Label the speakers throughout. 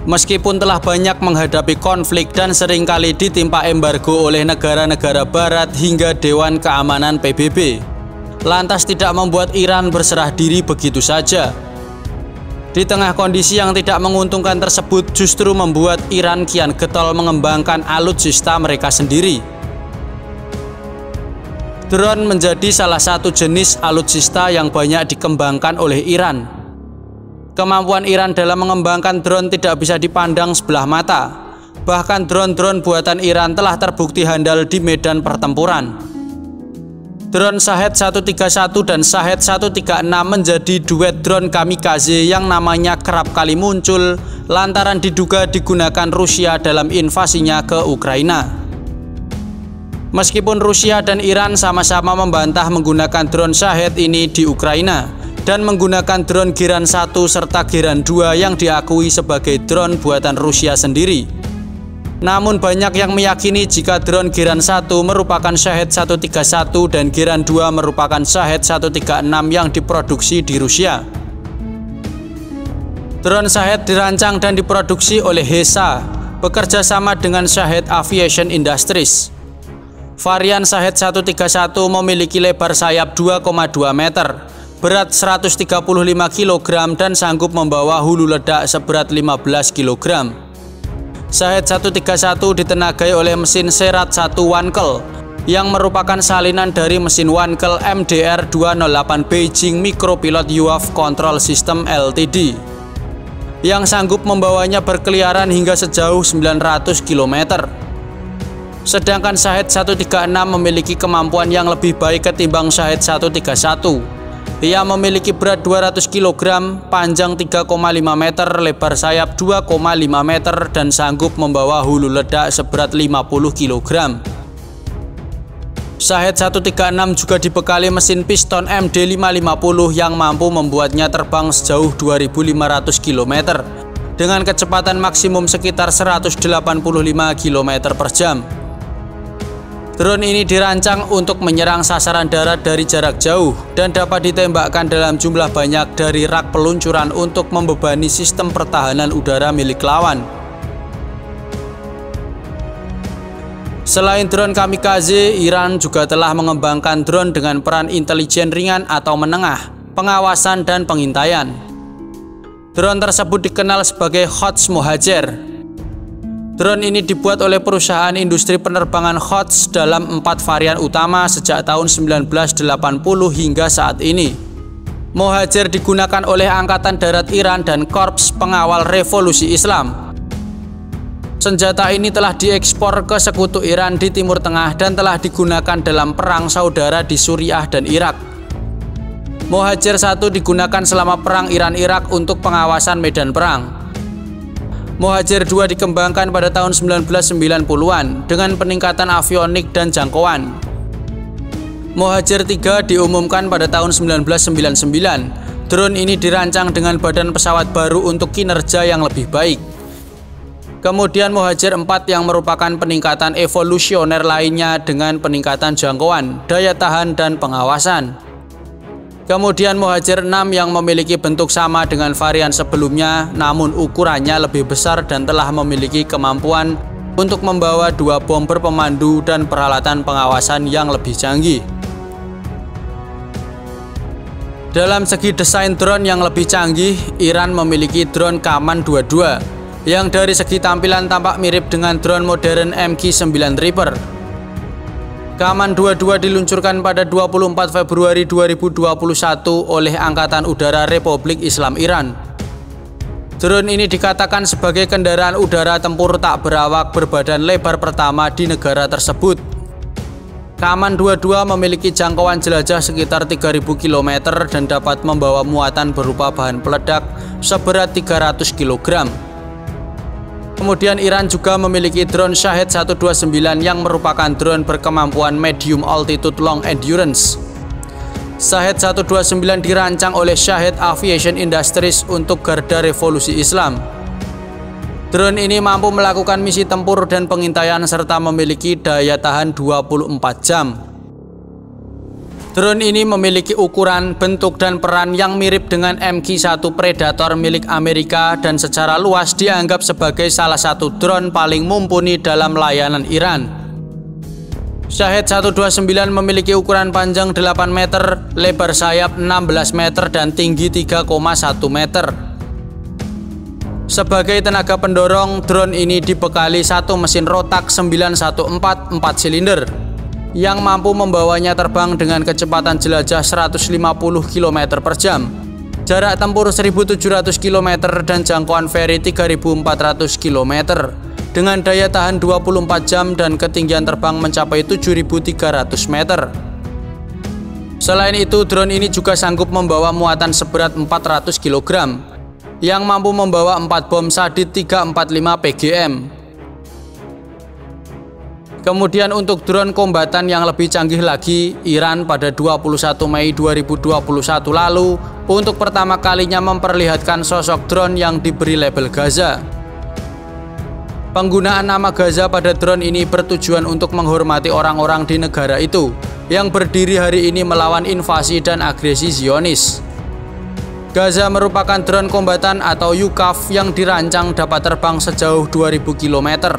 Speaker 1: Meskipun telah banyak menghadapi konflik dan seringkali ditimpa embargo oleh negara-negara barat hingga Dewan Keamanan PBB, lantas tidak membuat Iran berserah diri begitu saja. Di tengah kondisi yang tidak menguntungkan tersebut, justru membuat Iran kian getol mengembangkan alutsista mereka sendiri. Drone menjadi salah satu jenis alutsista yang banyak dikembangkan oleh Iran. Kemampuan Iran dalam mengembangkan drone tidak bisa dipandang sebelah mata. Bahkan drone-drone buatan Iran telah terbukti handal di medan pertempuran. Drone Shahed 131 dan Shahed 136 menjadi duet drone kamikaze yang namanya kerap kali muncul lantaran diduga digunakan Rusia dalam invasinya ke Ukraina. Meskipun Rusia dan Iran sama-sama membantah menggunakan drone Shahed ini di Ukraina dan menggunakan drone Giran 1 serta Giran 2 yang diakui sebagai drone buatan Rusia sendiri. Namun banyak yang meyakini jika drone Giran 1 merupakan Shahed 131 dan Giran 2 merupakan Shahed 136 yang diproduksi di Rusia. Drone Shahed dirancang dan diproduksi oleh HESA, bekerja sama dengan Shahed Aviation Industries. Varian Shahed 131 memiliki lebar sayap 2,2 meter, berat 135 kg dan sanggup membawa hulu ledak seberat 15 kg. Shahed 131 ditenagai oleh mesin Serat 1 Wankel yang merupakan salinan dari mesin Wankel MDR 208 Beijing Micropilot UAV Control System Ltd yang sanggup membawanya berkeliaran hingga sejauh 900 km. Sedangkan Shahed 136 memiliki kemampuan yang lebih baik ketimbang Shahed 131. Ia memiliki berat 200 kg, panjang 3,5 meter, lebar sayap 2,5 meter, dan sanggup membawa hulu ledak seberat 50 kg. Shahed 136 juga dibekali mesin piston MD550 yang mampu membuatnya terbang sejauh 2.500 km dengan kecepatan maksimum sekitar 185 km per jam. Drone ini dirancang untuk menyerang sasaran darat dari jarak jauh dan dapat ditembakkan dalam jumlah banyak dari rak peluncuran untuk membebani sistem pertahanan udara milik lawan. Selain drone kamikaze, Iran juga telah mengembangkan drone dengan peran intelijen ringan atau menengah, pengawasan dan pengintaian. Drone tersebut dikenal sebagai Quds Mohajer. Drone ini dibuat oleh perusahaan industri penerbangan Quds dalam 4 varian utama sejak tahun 1980 hingga saat ini. Mohajer digunakan oleh Angkatan Darat Iran dan Korps Pengawal Revolusi Islam. Senjata ini telah diekspor ke sekutu Iran di Timur Tengah dan telah digunakan dalam perang saudara di Suriah dan Irak. Mohajer 1 digunakan selama perang Iran-Irak untuk pengawasan medan perang. Mohajer 2 dikembangkan pada tahun 1990-an dengan peningkatan avionik dan jangkauan. Mohajer 3 diumumkan pada tahun 1999. Drone ini dirancang dengan badan pesawat baru untuk kinerja yang lebih baik. Kemudian Mohajer 4 yang merupakan peningkatan evolusioner lainnya dengan peningkatan jangkauan, daya tahan, dan pengawasan. Kemudian Mohajer 6 yang memiliki bentuk sama dengan varian sebelumnya, namun ukurannya lebih besar dan telah memiliki kemampuan untuk membawa 2 bomber pemandu dan peralatan pengawasan yang lebih canggih. Dalam segi desain drone yang lebih canggih, Iran memiliki drone Kaman 22 yang dari segi tampilan tampak mirip dengan drone modern MQ-9 Reaper. Kaman 22 diluncurkan pada 24 Februari 2021 oleh Angkatan Udara Republik Islam Iran. Drone ini dikatakan sebagai kendaraan udara tempur tak berawak berbadan lebar pertama di negara tersebut. Kaman 22 memiliki jangkauan jelajah sekitar 3.000 km dan dapat membawa muatan berupa bahan peledak seberat 300 kg. Kemudian Iran juga memiliki drone Shahed 129 yang merupakan drone berkemampuan medium altitude long endurance. Shahed 129 dirancang oleh Shahed Aviation Industries untuk Garda Revolusi Islam. Drone ini mampu melakukan misi tempur dan pengintaian serta memiliki daya tahan 24 jam. Drone ini memiliki ukuran, bentuk, dan peran yang mirip dengan MQ-1 Predator milik Amerika dan secara luas dianggap sebagai salah satu drone paling mumpuni dalam layanan Iran. Shahed 129 memiliki ukuran panjang 8 meter, lebar sayap 16 meter, dan tinggi 3,1 meter. Sebagai tenaga pendorong, drone ini dibekali satu mesin rotak 914 4 silinder yang mampu membawanya terbang dengan kecepatan jelajah 150 km per jam, jarak tempur 1.700 km, dan jangkauan ferry 3.400 km, dengan daya tahan 24 jam dan ketinggian terbang mencapai 7.300 meter. Selain itu, drone ini juga sanggup membawa muatan seberat 400 kg, yang mampu membawa 4 bom Shahid 345 PGM. Kemudian untuk drone kombatan yang lebih canggih lagi, Iran pada 21 Mei 2021 lalu untuk pertama kalinya memperlihatkan sosok drone yang diberi label Gaza. Penggunaan nama Gaza pada drone ini bertujuan untuk menghormati orang-orang di negara itu yang berdiri hari ini melawan invasi dan agresi Zionis. Gaza merupakan drone kombatan atau UCAV yang dirancang dapat terbang sejauh 2000 km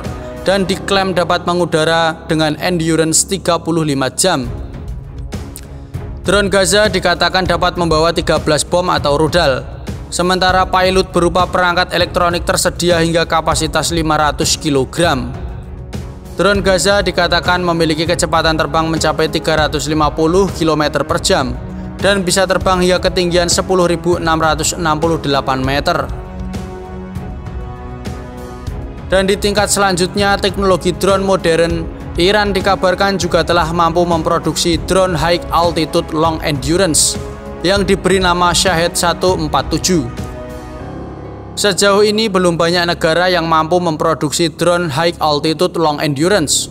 Speaker 1: dan diklaim dapat mengudara dengan endurance 35 jam. Drone Gaza dikatakan dapat membawa 13 bom atau rudal, sementara payload berupa perangkat elektronik tersedia hingga kapasitas 500 kg. Drone Gaza dikatakan memiliki kecepatan terbang mencapai 350 km per jam dan bisa terbang hingga ketinggian 10.668 meter. Dan di tingkat selanjutnya, teknologi drone modern, Iran dikabarkan juga telah mampu memproduksi drone High Altitude Long Endurance yang diberi nama Shahed 147. Sejauh ini belum banyak negara yang mampu memproduksi drone High Altitude Long Endurance.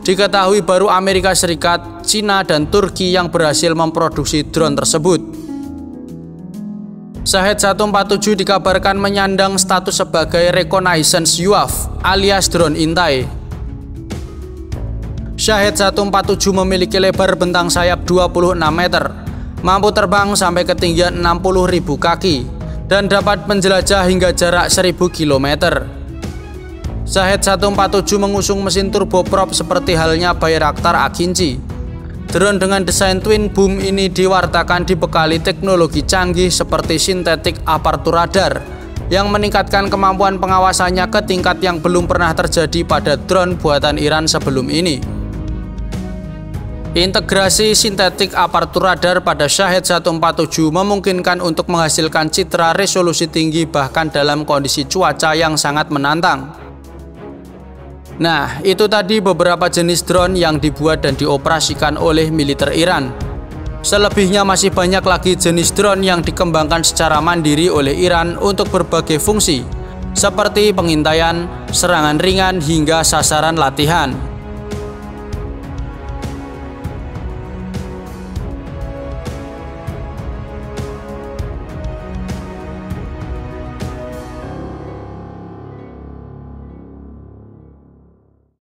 Speaker 1: Diketahui baru Amerika Serikat, Cina, dan Turki yang berhasil memproduksi drone tersebut. Shahed 147 dikabarkan menyandang status sebagai Reconnaissance UAV alias drone intai. Shahed 147 memiliki lebar bentang sayap 26 meter, mampu terbang sampai ketinggian 60.000 kaki, dan dapat menjelajah hingga jarak 1000 km. Shahed 147 mengusung mesin turboprop seperti halnya Bayraktar Akinci. Drone dengan desain twin boom ini diwartakan dibekali teknologi canggih seperti synthetic aperture radar yang meningkatkan kemampuan pengawasannya ke tingkat yang belum pernah terjadi pada drone buatan Iran sebelum ini. Integrasi synthetic aperture radar pada Shahed 147 memungkinkan untuk menghasilkan citra resolusi tinggi bahkan dalam kondisi cuaca yang sangat menantang. Nah, itu tadi beberapa jenis drone yang dibuat dan dioperasikan oleh militer Iran. Selebihnya masih banyak lagi jenis drone yang dikembangkan secara mandiri oleh Iran untuk berbagai fungsi, seperti pengintaian, serangan ringan, hingga sasaran latihan.